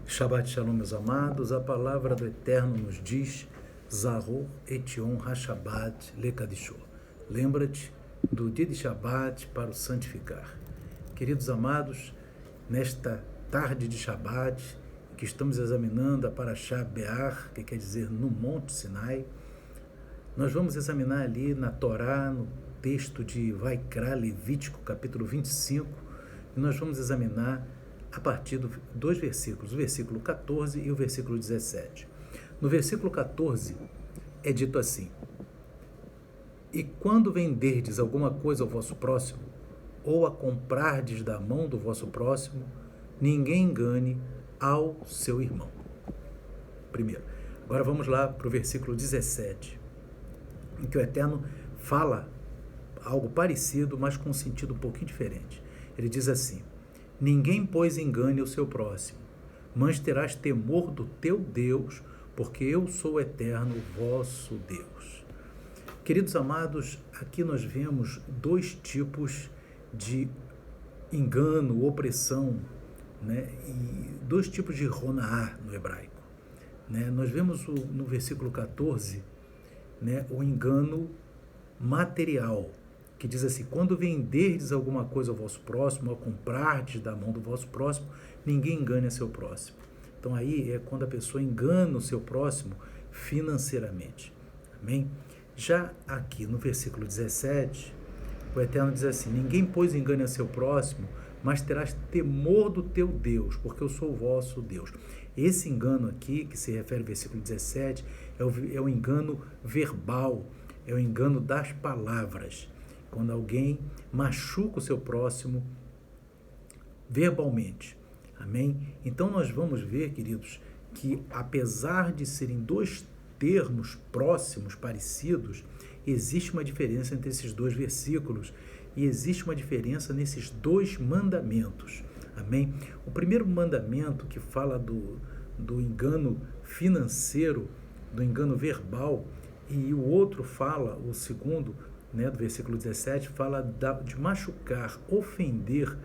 Shabbat Shalom, meus amados. A palavra do Eterno nos diz: Zahor et Yom HaShabbat Lekadishor. Lembra-te do dia de Shabbat para o santificar. Queridos amados, nesta tarde de Shabbat, que estamos examinando a Parashá Be'ar, que quer dizer no Monte Sinai, nós vamos examinar ali na Torá, no texto de Vaikra, Levítico, capítulo 25, e nós vamos examinar a partir de dois versículos, o versículo 14 e o versículo 17. No versículo 14 é dito assim: E quando venderdes alguma coisa ao vosso próximo, ou a comprardes da mão do vosso próximo, ninguém engane ao seu irmão. Primeiro. Agora vamos lá para o versículo 17, em que o Eterno fala algo parecido, mas com um sentido um pouquinho diferente. Ele diz assim: Ninguém, pois, engane o seu próximo, mas terás temor do teu Deus, porque eu sou o Eterno, vosso Deus. Queridos amados, aqui nós vemos dois tipos de engano, opressão, né? E dois tipos de ronaá no hebraico, né? Nós vemos no versículo 14, né, o engano material, que diz assim: quando venderdes alguma coisa ao vosso próximo, ou comprardes da mão do vosso próximo, ninguém engane a seu próximo. Então aí é quando a pessoa engana o seu próximo financeiramente. Amém? Já aqui no versículo 17, o Eterno diz assim: ninguém, pois, engane a seu próximo, mas terás temor do teu Deus, porque eu sou o vosso Deus. Esse engano aqui, que se refere ao versículo 17, é o engano verbal, é o engano das palavras. Quando alguém machuca o seu próximo verbalmente. Amém? Então nós vamos ver, queridos, que apesar de serem dois termos próximos, parecidos, existe uma diferença entre esses dois versículos e existe uma diferença nesses dois mandamentos. Amém? O primeiro mandamento, que fala do engano financeiro, do engano verbal, e o outro fala, o segundo, né, do versículo 17, fala de machucar, ofender,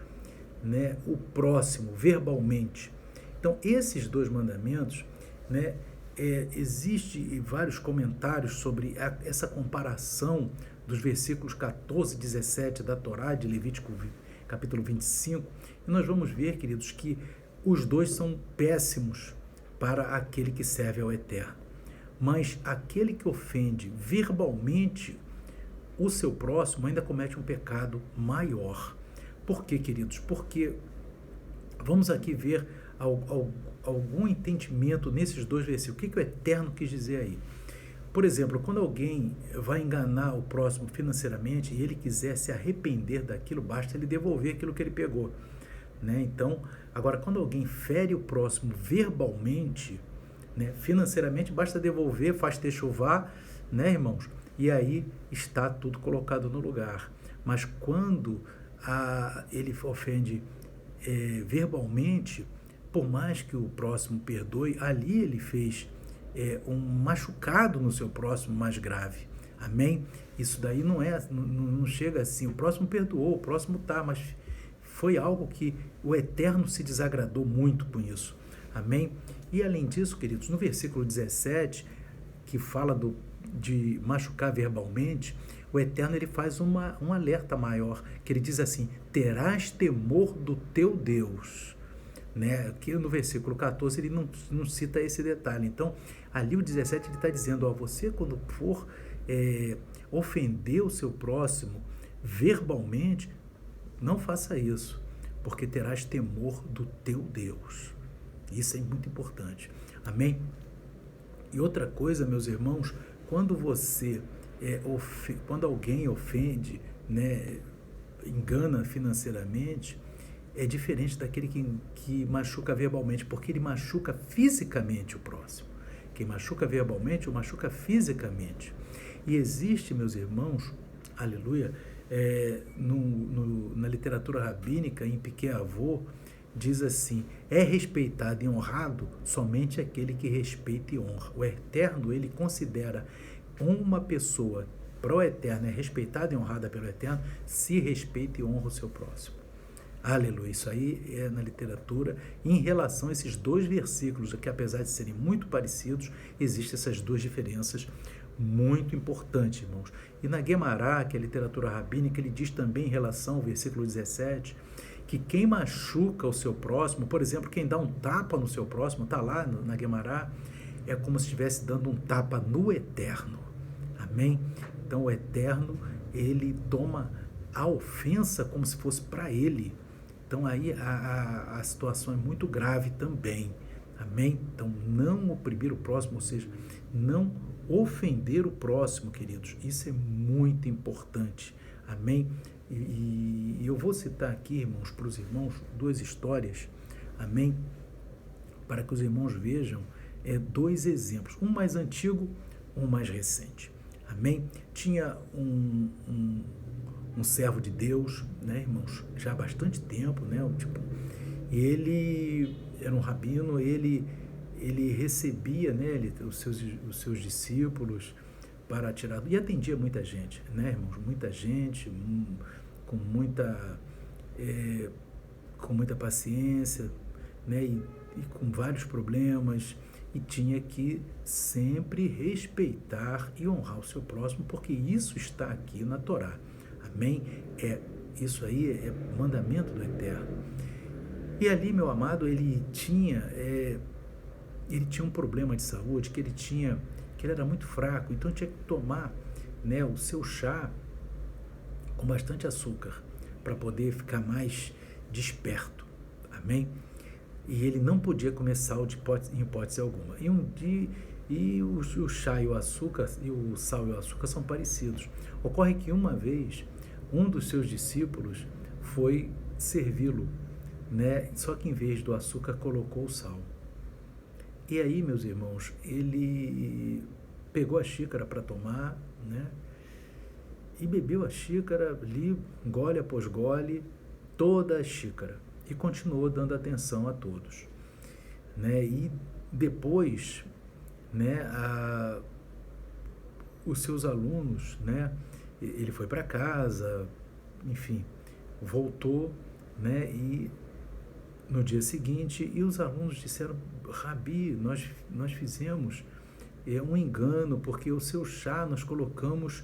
né, o próximo verbalmente. Então, esses dois mandamentos, né, existe vários comentários sobre essa comparação dos versículos 14 e 17 da Torá, de Levítico capítulo 25, e nós vamos ver, queridos, que os dois são péssimos para aquele que serve ao Eterno. Mas aquele que ofende verbalmente o seu próximo ainda comete um pecado maior. Por quê, queridos? Porque vamos aqui ver algum entendimento nesses dois versículos. O que o Eterno quis dizer aí? Por exemplo, quando alguém vai enganar o próximo financeiramente e ele quiser se arrepender daquilo, basta ele devolver aquilo que ele pegou, né? Então, agora, quando alguém fere o próximo verbalmente, né, financeiramente, basta devolver, faz techuvá, né, irmãos? E aí está tudo colocado no lugar. Mas quando ele ofende verbalmente, por mais que o próximo perdoe, ali ele fez um machucado no seu próximo mais grave. Amém? Isso daí não chega assim. O próximo perdoou, o próximo tá, mas foi algo que o Eterno se desagradou muito com isso. Amém? E além disso, queridos, no versículo 17, que fala de machucar verbalmente, o Eterno ele faz um alerta maior, que ele diz assim: terás temor do teu Deus. Né? Aqui no versículo 14 ele não cita esse detalhe. Então, ali o 17 ele está dizendo: ó, você quando for ofender o seu próximo verbalmente, não faça isso, porque terás temor do teu Deus. Isso é muito importante. Amém? E outra coisa, meus irmãos, quando quando alguém ofende, né, engana financeiramente, é diferente daquele que machuca verbalmente, porque ele machuca fisicamente o próximo. Quem machuca verbalmente, o machuca fisicamente. E existe, meus irmãos, aleluia, na literatura rabínica, em Pirkei Avot, diz assim: é respeitado e honrado somente aquele que respeita e honra. O Eterno, ele considera uma pessoa, para o Eterno, é respeitada e honrada pelo Eterno, se respeita e honra o seu próximo. Aleluia, isso aí é na literatura. Em relação a esses dois versículos, que apesar de serem muito parecidos, existem essas duas diferenças muito importantes, irmãos. E na Guemará, que é a literatura rabínica, ele diz também em relação ao versículo 17, que quem machuca o seu próximo, por exemplo, quem dá um tapa no seu próximo, está lá na Guemará, é como se estivesse dando um tapa no Eterno. Amém? Então o Eterno, ele toma a ofensa como se fosse para ele. Então aí a situação é muito grave também. Amém? Então não oprimir o próximo, ou seja, não ofender o próximo, queridos. Isso é muito importante. Amém? E eu vou citar aqui, irmãos, para os irmãos, duas histórias. Amém? Para que os irmãos vejam dois exemplos. Um mais antigo, um mais recente. Amém? Tinha um servo de Deus, né, irmãos, já há bastante tempo, né, ele era um rabino, ele recebia, né, os seus discípulos para tirar, e atendia muita gente, né, irmãos, muita gente, com muita paciência, né, e com vários problemas, e tinha que sempre respeitar e honrar o seu próximo, porque isso está aqui na Torá. Amém? Isso aí é mandamento do Eterno. E ali, meu amado, ele tinha um problema de saúde, que ele era muito fraco, então tinha que tomar, né, o seu chá com bastante açúcar, para poder ficar mais desperto. Amém? E ele não podia comer sal em hipótese alguma. E o chá e o açúcar, e o sal e o açúcar são parecidos. Ocorre que uma vez, um dos seus discípulos foi servi-lo, né? Só que em vez do açúcar colocou o sal. E aí, meus irmãos, ele pegou a xícara para tomar, né? E bebeu a xícara ali, gole após gole, toda a xícara. E continuou dando atenção a todos, né? E depois, né, os seus alunos, né, ele foi para casa, enfim, voltou, né, e no dia seguinte, e os alunos disseram: Rabi, nós fizemos um engano, porque o seu chá nós colocamos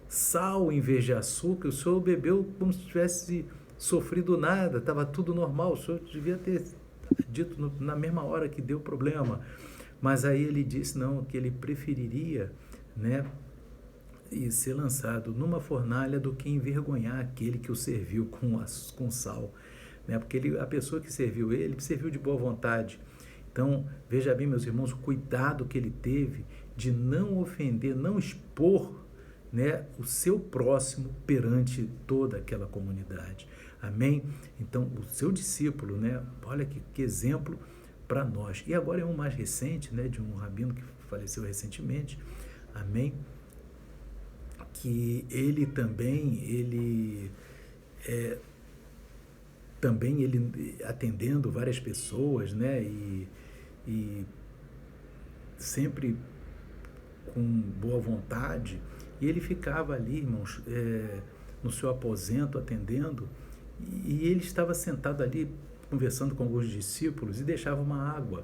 sal em vez de açúcar, o senhor bebeu como se tivesse sofrido nada, estava tudo normal, o senhor devia ter dito na mesma hora que deu problema. Mas aí ele disse não, que ele preferiria, né, e ser lançado numa fornalha do que envergonhar aquele que o serviu com sal, né? Porque a pessoa que serviu ele serviu de boa vontade. Então, veja bem, meus irmãos, o cuidado que ele teve de não ofender, não expor, né, o seu próximo perante toda aquela comunidade. Amém? Então, o seu discípulo, né, olha que exemplo para nós. E agora é um mais recente, né, de um rabino que faleceu recentemente. Amém? Que ele também atendendo várias pessoas, né, e sempre com boa vontade, e ele ficava ali, irmãos, no seu aposento atendendo, e ele estava sentado ali conversando com alguns discípulos e deixava uma água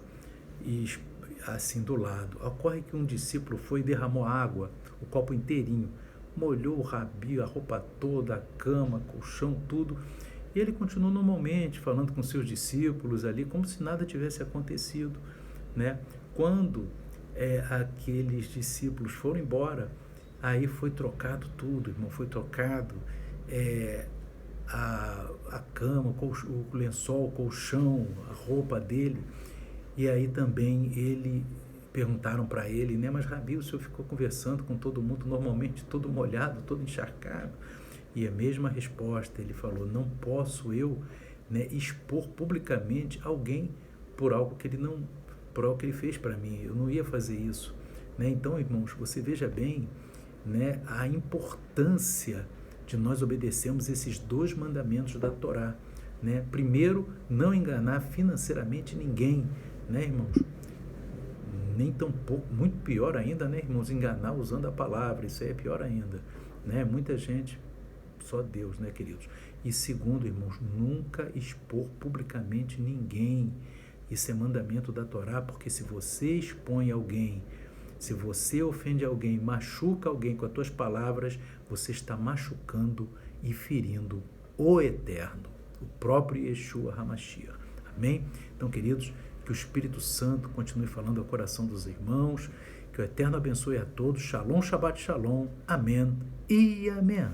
assim do lado. Ocorre que um discípulo foi e derramou água, o copo inteirinho, molhou o rabi, a roupa toda, a cama, colchão, tudo. E ele continuou normalmente falando com seus discípulos ali, como se nada tivesse acontecido, né? Quando aqueles discípulos foram embora, aí foi trocado tudo, irmão, foi trocado a cama, o lençol, o colchão, a roupa dele. E aí também perguntaram para ele, né, mas Rabi, o senhor ficou conversando com todo mundo, normalmente todo molhado, todo encharcado. E a mesma resposta, ele falou: não posso eu, né, expor publicamente alguém por algo que ele fez para mim, eu não ia fazer isso, né? Então, irmãos, você veja bem, né, a importância de nós obedecermos esses dois mandamentos da Torá, né? Primeiro, não enganar financeiramente ninguém, né, irmãos? Nem tão pouco, muito pior ainda, né, irmãos, enganar usando a palavra, isso aí é pior ainda, né? Muita gente, só Deus, né, queridos? E segundo, irmãos, nunca expor publicamente ninguém. Isso é mandamento da Torá, porque se você expõe alguém, se você ofende alguém, machuca alguém com as tuas palavras, você está machucando e ferindo o Eterno, o próprio Yeshua HaMashiach. Amém? Então, queridos, que o Espírito Santo continue falando ao coração dos irmãos, que o Eterno abençoe a todos. Shalom, Shabbat Shalom. Amém e amém.